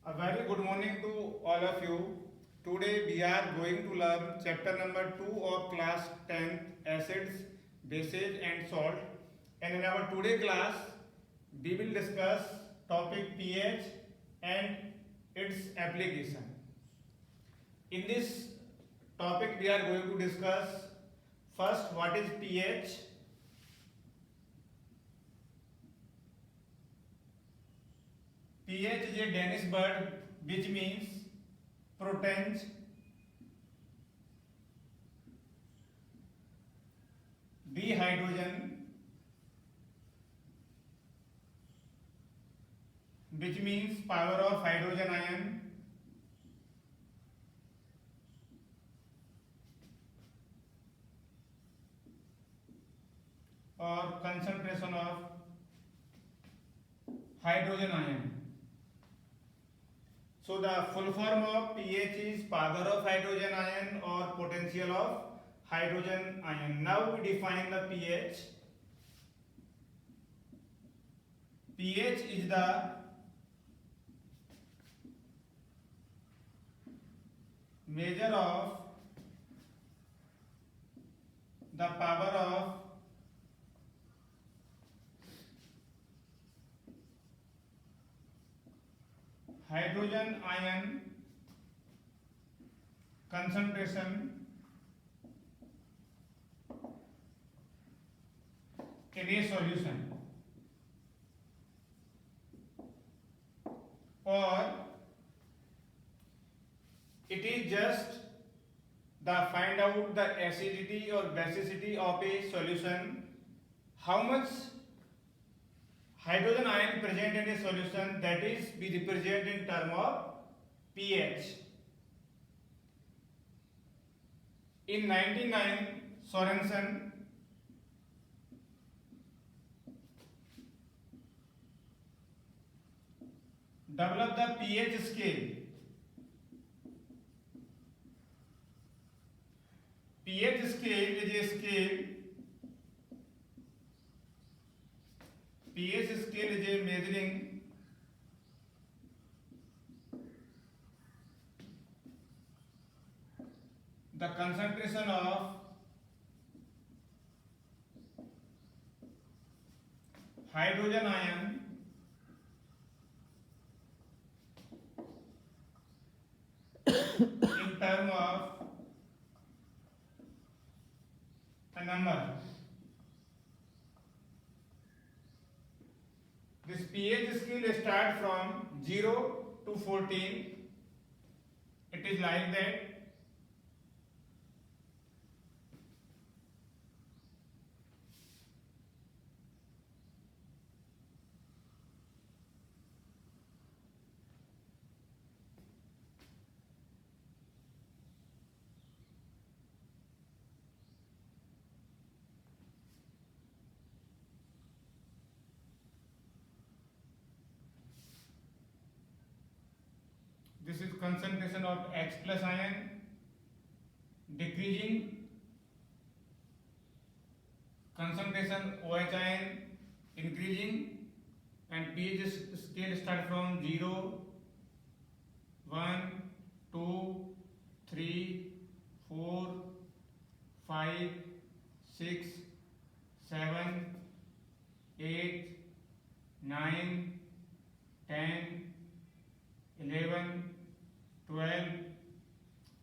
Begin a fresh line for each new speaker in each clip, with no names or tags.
A very good morning to all of you. Today we are going to learn chapter number 2 of class 10th, acids, bases and salt. And in our today class we will discuss topic pH and its application. In this topic we are going to discuss first what is pH. pH is a Danish word which means protons, dihydrogen, which means power of hydrogen ion, or concentration of hydrogen ion. So the full form of pH is power of hydrogen ion or potential of hydrogen ion. Now we define the pH. pH is the measure of the power of hydrogen ion concentration in a solution, or it is just the find out the acidity or basicity of a solution, how much hydrogen ion present in a solution, that is we represent in term of pH. In 99, Sorensen developed the pH scale. pH scale is a scale. pH scale is a measuring the concentration of hydrogen ion in term of a number. This pH scale start from 0 to 14. It is like that. This is concentration of H plus ion, decreasing concentration OH ion increasing, and pH scale start from 0, 1, 2, 3, 4, 5, 6, 7, 8, 9, 10, 11, 12,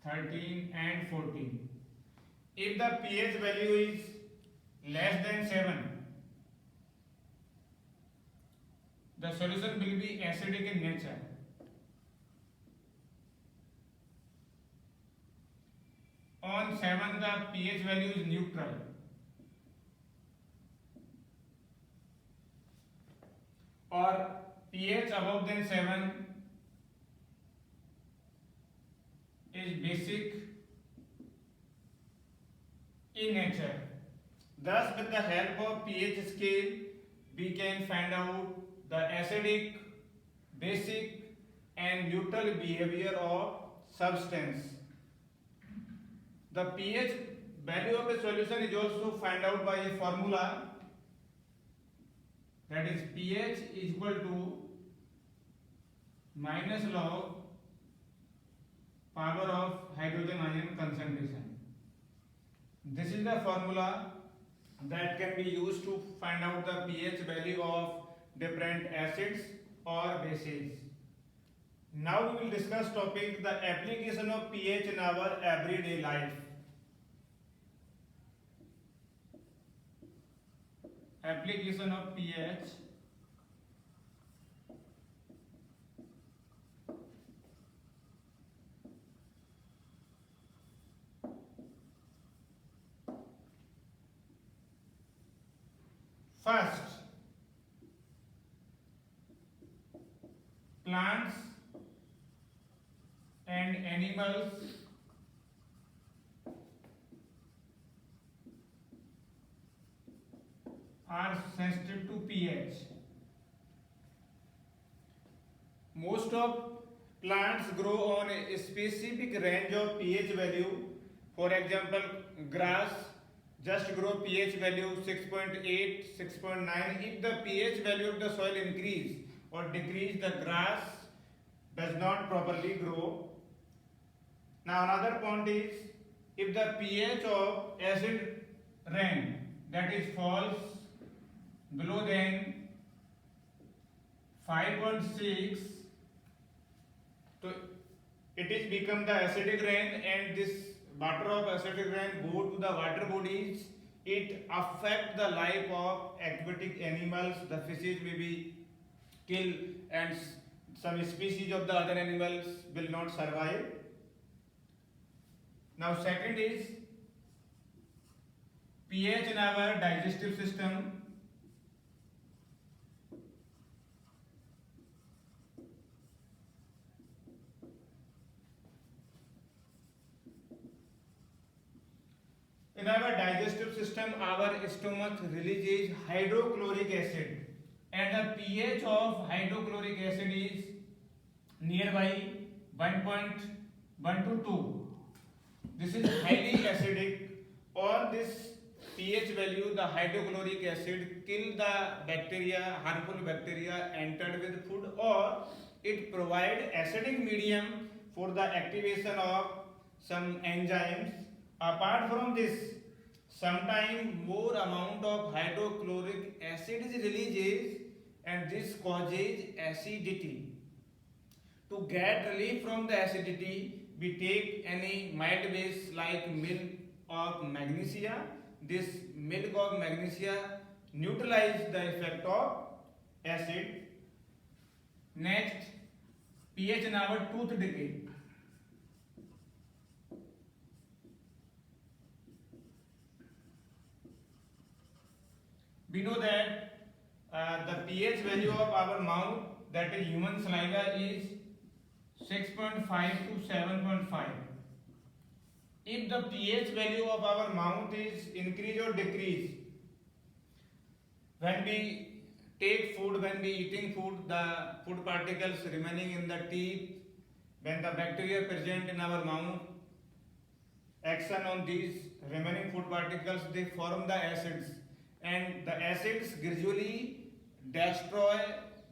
13 and 14. If the pH value is less than 7, the solution will be acidic in nature. On 7, the pH value is neutral. Or pH above than 7 is basic in nature. Thus, with the help of pH scale, we can find out the acidic, basic and neutral behavior of substance. The pH value of a solution is also found out by a formula, that is pH is equal to minus log power of hydrogen ion concentration. This is the formula that can be used to find out the pH value of different acids or bases. Now we will discuss topic the application of pH in our everyday life. Application of pH first. Plants and animals are sensitive to pH. Most of plants grow on a specific range of pH value. For example, grass just grow pH value 6.8, 6.9. If the pH value of the soil increase or decrease, the grass does not properly grow. Now another point is, if the pH of acid rain, that is falls below than 5.6, so it is become the acidic rain, and this water of acidic rain go to the water bodies. It affect the life of aquatic animals. The fishes may be killed and some species of the other animals will not survive. Now second is pH in our digestive system. In our digestive system, our stomach releases hydrochloric acid, and the pH of hydrochloric acid is nearby 1.1 to 2. This is highly acidic. On this pH value, the hydrochloric acid kill the bacteria, harmful bacteria entered with food, or it provide acidic medium for the activation of some enzymes. Apart from this, sometimes more amount of hydrochloric acid is released, and this causes acidity. To get relief from the acidity, we take any mild base like milk of magnesia. This milk of magnesia neutralize the effect of acid. Next, pH in our tooth decay. We know that the pH value of our mouth, that is human saliva, is 6.5 to 7.5. If the pH value of our mouth is increase or decrease, when we take food, when we eating food, the food particles remaining in the teeth, when the bacteria present in our mouth action on these remaining food particles, they form the acids, and the acids gradually destroy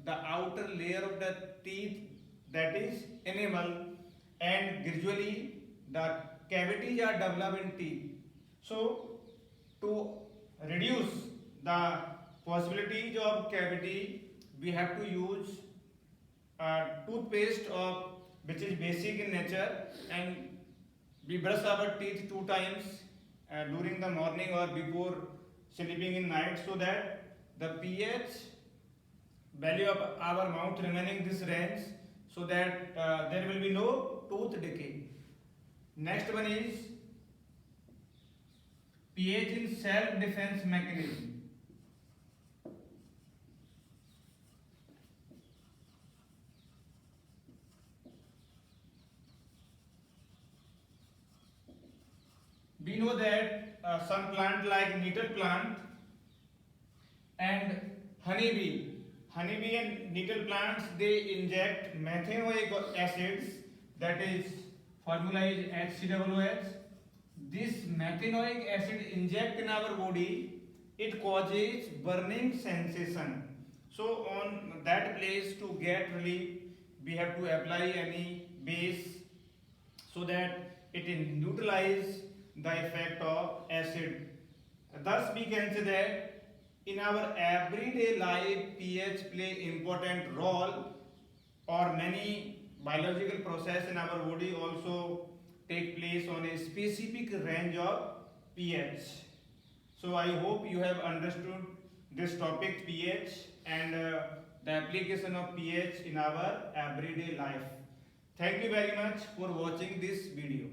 the outer layer of the teeth, that is enamel, and gradually the cavities are developed in teeth. So to reduce the possibilities of cavity, we have to use toothpaste of which is basic in nature, and we brush our teeth 2 times during the morning or before sleeping in night, so that the pH value of our mouth remaining this range, so that there will be no tooth decay. Next one is pH in self defense mechanism. We know that some plant like nettle plant and honeybee and nettle plants, they inject methanoic acids, that is formula is HCOOH. This methanoic acid inject in our body, it causes burning sensation. So on that place, to get relief, we have to apply any base so that it neutralize the effect of acid. Thus we can say that in our everyday life pH play important role, or many biological process in our body also take place on a specific range of pH. So I hope you have understood this topic pH and the application of pH in our everyday life. Thank you very much for watching this video.